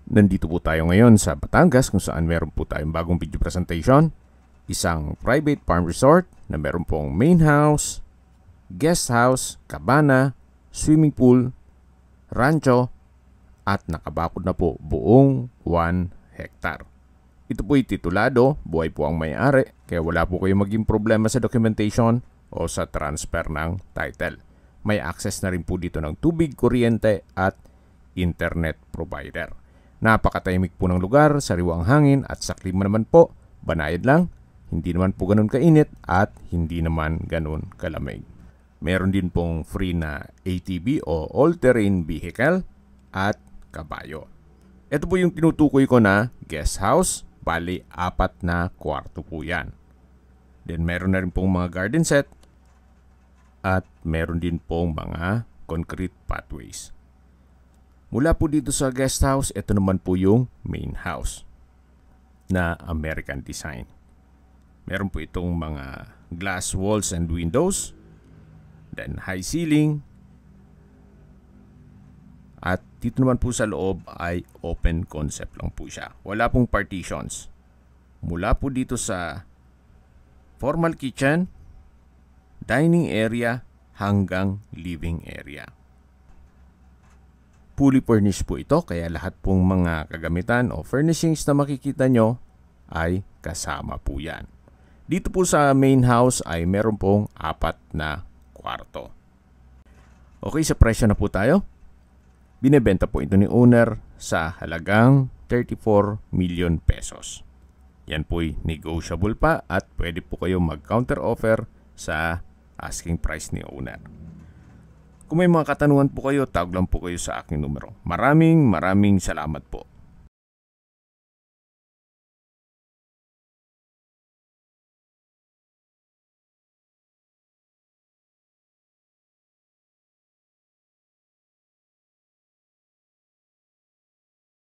Nandito po tayo ngayon sa Batangas kung saan meron po tayong bagong video presentation. Isang private farm resort na meron pong main house, guest house, cabana, swimming pool, rancho, at nakabakod na po buong 1 hectare. Ito po'y titulado, buhay po ang may-ari, kaya wala po kayong maging problema sa documentation o sa transfer ng title. May access na rin po dito ng tubig, kuryente at internet provider. Napakatahimik po ng lugar, sariwa ang hangin at sa klima naman po, banayad lang, hindi naman po ganun kainit at hindi naman ganun kalamig. Meron din pong free na ATV o all-terrain vehicle at kabayo. Ito po yung tinutukoy ko na guest house, bali 4 na kwarto po yan. Then meron na rin pong mga garden set at meron din pong mga concrete pathways. Mula po dito sa guest house, ito naman po yung main house na American design. Meron po itong mga glass walls and windows, then high ceiling, at dito naman po sa loob ay open concept lang po siya. Wala pong partitions. Mula po dito sa formal kitchen, dining area hanggang living area. Fully furnished po ito, kaya lahat pong mga kagamitan o furnishings na makikita nyo ay kasama po yan. Dito po sa main house ay meron pong 4 na kwarto. Okay, sa presyo na po tayo. Binebenta po ito ni owner sa halagang 34 million pesos. Yan po'y negotiable pa at pwede po kayo mag-counter offer sa asking price ni owner. Kung may mga katanungan po kayo, tawag lang po kayo sa aking numero. Maraming salamat po.